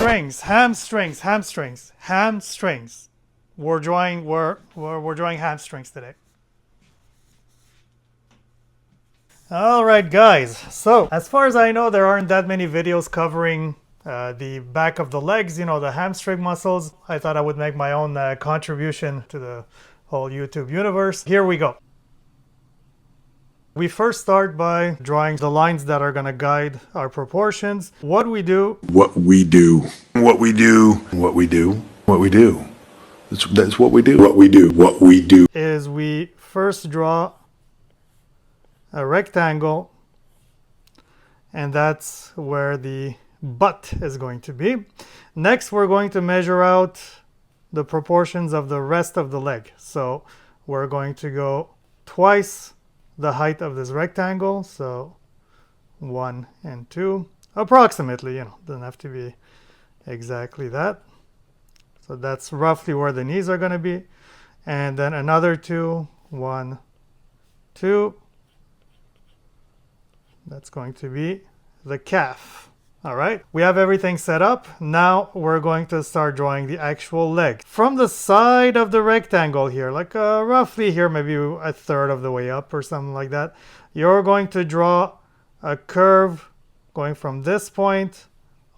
hamstrings. We're drawing hamstrings today. All right, guys. So as far as I know, there aren't that many videos covering the back of the legs, you know, the hamstring muscles. I thought I would make my own contribution to the whole YouTube universe. Here we go. We first start by drawing the lines that are going to guide our proportions. What we do. That's what we do. Is we first draw a rectangle, and that's where the butt is going to be. Next, we're going to measure out the proportions of the rest of the leg. So we're going to go twice the height of this rectangle, so 1 and 2 approximately, you know, doesn't have to be exactly that. So that's roughly where the knees are going to be, and then another 2, 1, 2, that's going to be the calf. All right, we have everything set up. Now we're going to start drawing the actual leg. From the side of the rectangle here, like roughly here, maybe a third of the way up or something like that, you're going to draw a curve going from this point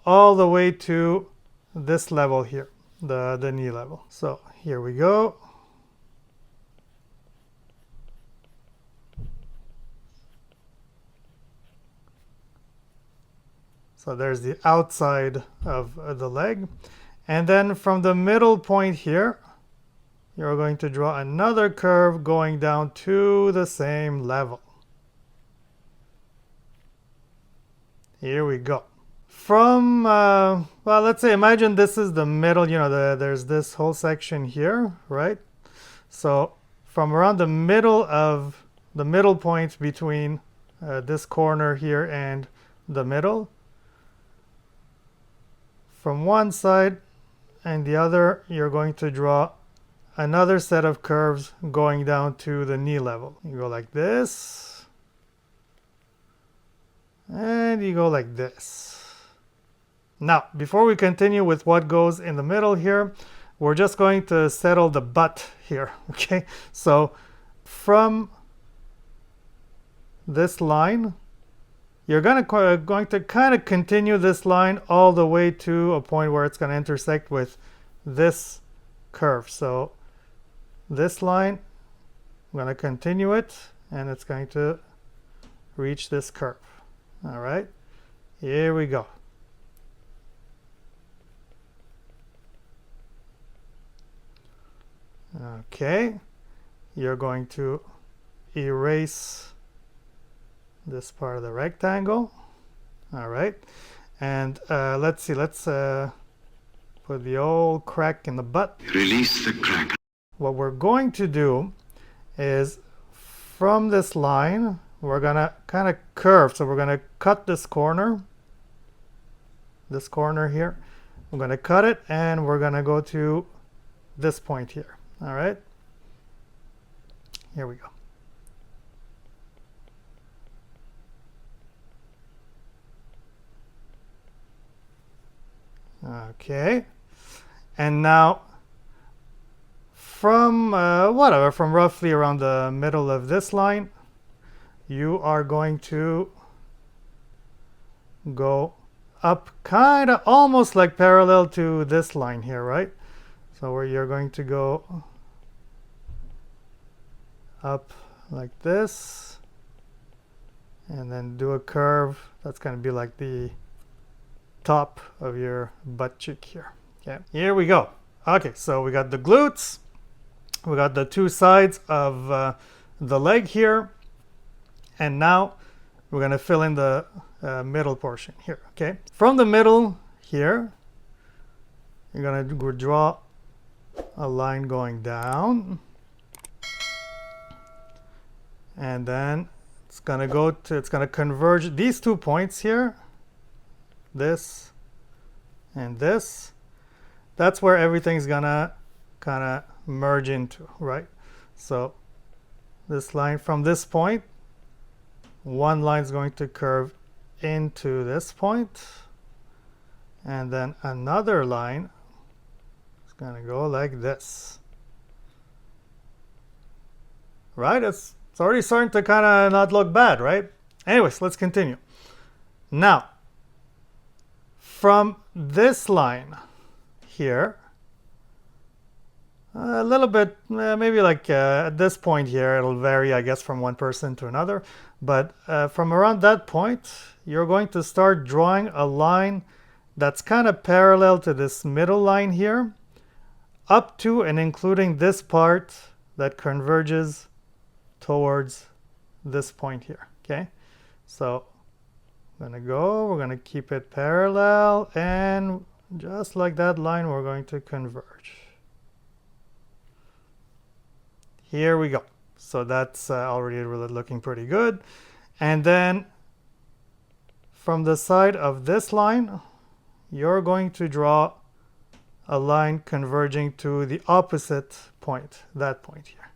all the way to this level here, the knee level. So here we go. So there's the outside of the leg. And then from the middle point here, you're going to draw another curve going down to the same level. Here we go. From, well, let's say, imagine this is the middle, you know, there's this whole section here, right? So from around the middle point between this corner here and the middle, from one side and the other, you're going to draw another set of curves going down to the knee level. You go like this, and you go like this. Now, before we continue with what goes in the middle here, we're just going to settle the butt here, okay? So from this line, you're going to kind of continue this line all the way to a point where it's going to intersect with this curve. So this line, I'm going to continue it, and it's going to reach this curve. All right, here we go. Okay, you're going to erase this part of the rectangle. All right, and let's see, let's put the old crack in the butt. Release the crack. What we're going to do is from this line, we're gonna kind of curve. So we're gonna cut this corner here. We're gonna cut it, and we're gonna go to this point here. All right, here we go. Okay, and now from from roughly around the middle of this line, you are going to go up kind of almost like parallel to this line here, right? So where you're going to go up like this, and then do a curve that's going to be like the top of your butt cheek here. Okay, here we go. Okay, so we got the glutes, we got the two sides of the leg here, and now we're going to fill in the middle portion here. Okay, from the middle here, you're going to draw a line going down, and then it's going to converge these 2 points here, this and this. That's where everything's gonna kind of merge into, right? So this line from this point, one line is going to curve into this point, And then another line is going to go like this. Right? It's already starting to kind of not look bad, right? Anyways, let's continue. Now, from this line here, a little bit, maybe like at this point here, it'll vary, I guess, from one person to another. But from around that point, you're going to start drawing a line that's kind of parallel to this middle line here, up to and including this part that converges towards this point here, okay? So I'm gonna go, we're gonna keep it parallel, and just like that line, we're going to converge. Here we go. So that's already really looking pretty good. And then from the side of this line, you're going to draw a line converging to the opposite point, that point here.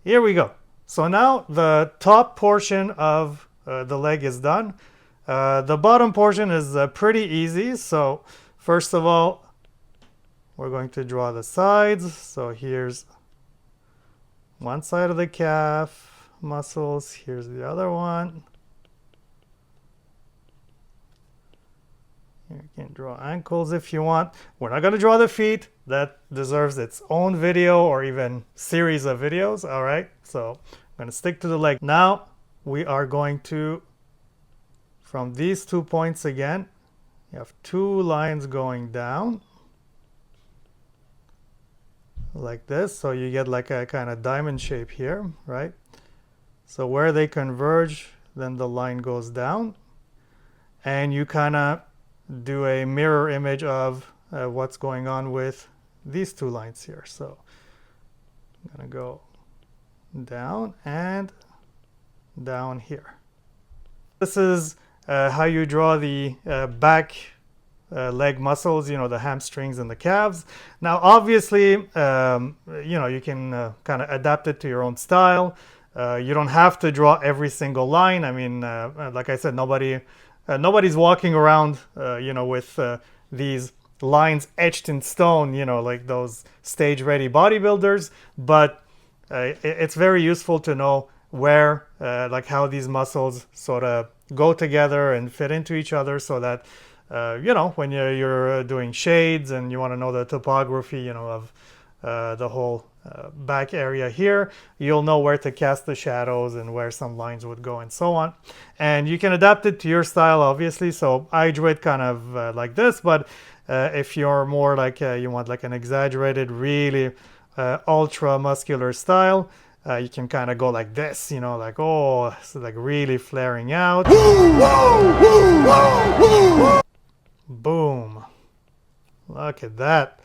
Here we go. So now the top portion of the leg is done. The bottom portion is pretty easy. So first of all, we're going to draw the sides. So here's one side of the calf muscles. Here's the other one. You can draw ankles if you want. We're not going to draw the feet. That deserves its own video or even series of videos. All right. So I'm going to stick to the leg. Now we are going to, from these 2 points again, you have 2 lines going down like this. So you get like a kind of diamond shape here, right? So where they converge, then the line goes down, and you kind of do a mirror image of what's going on with these 2 lines here. So I'm going to go down and down here. This is how you draw the back leg muscles, you know, the hamstrings and the calves. Now, obviously, you know, you can kind of adapt it to your own style. You don't have to draw every single line. I mean, like I said, nobody's walking around, you know, with these lines etched in stone, you know, like those stage-ready bodybuilders. But it's very useful to know where, like how these muscles sort of go together and fit into each other, so that, you know, when you're doing shades and you want to know the topography, you know, of the whole back area here, you'll know where to cast the shadows and where some lines would go and so on. And you can adapt it to your style, obviously. So I drew it kind of like this, but if you're more like you want like an exaggerated, really ultra muscular style, you can kind of go like this, you know, like, oh, it's like really flaring out. Boom. Look at that.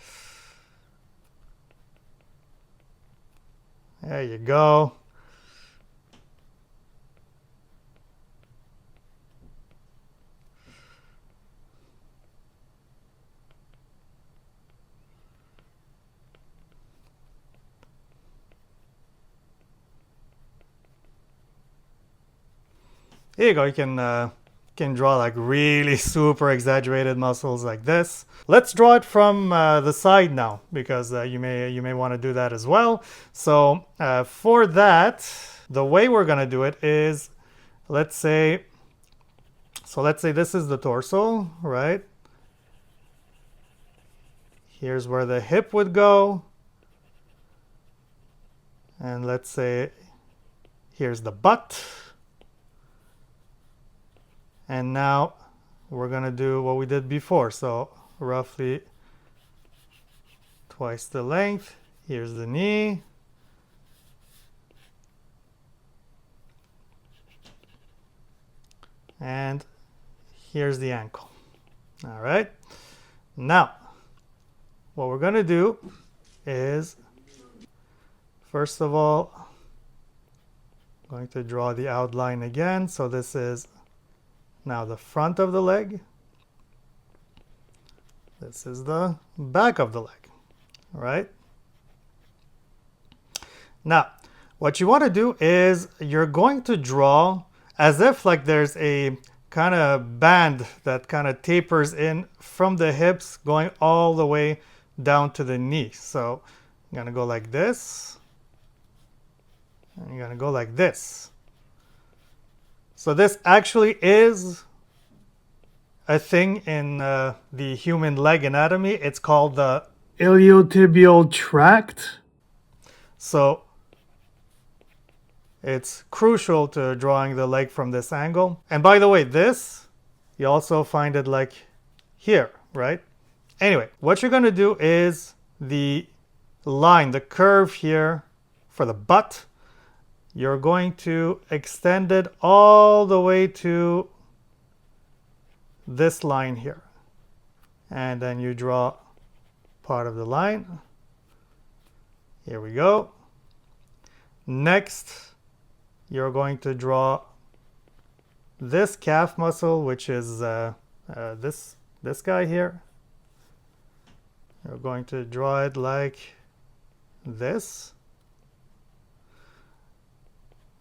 There you go. Here you go. You can draw like really super exaggerated muscles like this. Let's draw it from the side now, because you may want to do that as well. So for that, the way we're gonna do it is, let's say this is the torso, right? Here's where the hip would go, and let's say here's the butt. And now we're gonna do what we did before, so roughly twice the length. Here's the knee, and here's the ankle. All right, now what we're gonna do is, first of all, I'm going to draw the outline again. So this is now the front of the leg. This is the back of the leg, all right? Now, what you want to do is you're going to draw as if like there's a kind of band that kind of tapers in from the hips going all the way down to the knee. So I'm gonna go like this, and you're gonna go like this. So this actually is a thing in the human leg anatomy. It's called the iliotibial tract. So it's crucial to drawing the leg from this angle. And by the way, this, you also find it like here, right? Anyway, what you're going to do is the line, the curve here for the butt, you're going to extend it all the way to this line here. And then you draw part of the line. Here we go. Next, you're going to draw this calf muscle, which is this guy here. You're going to draw it like this.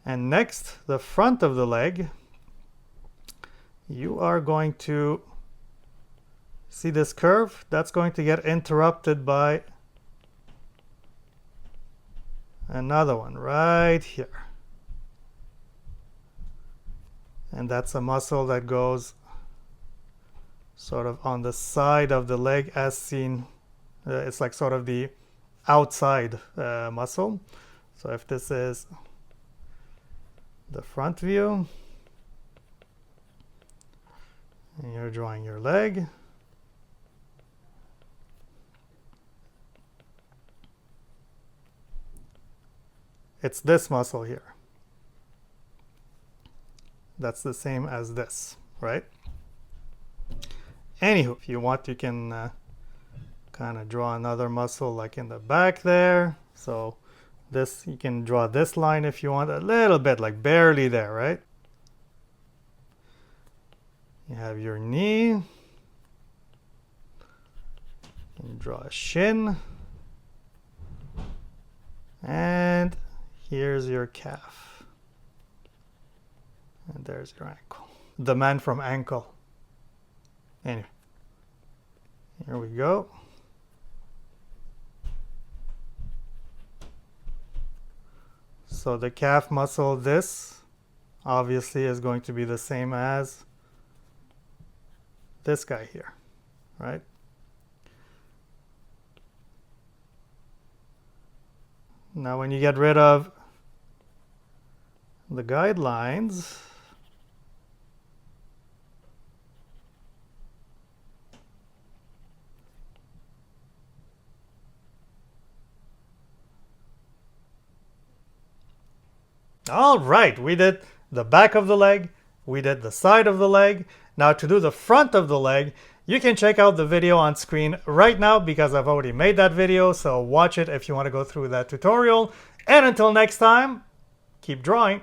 And next, the front of the leg, you are going to see this curve. That's going to get interrupted by another one right here. And that's a muscle that goes sort of on the side of the leg as seen. It's like sort of the outside muscle. So if this is the front view, and you're drawing your leg, it's this muscle here. That's the same as this, right? Anywho, if you want, you can kind of draw another muscle like in the back there. So this, you can draw this line if you want, a little bit, like barely there, right? You have your knee. You can draw a shin. And here's your calf. And there's your ankle. The man from ankle. Anyway, here we go. So the calf muscle, this obviously is going to be the same as this guy here, right? Now when you get rid of the guidelines, all right, we did the back of the leg, we did the side of the leg. Now to do the front of the leg, you can check out the video on screen right now because I've already made that video, so watch it if you want to go through that tutorial. And until next time, keep drawing.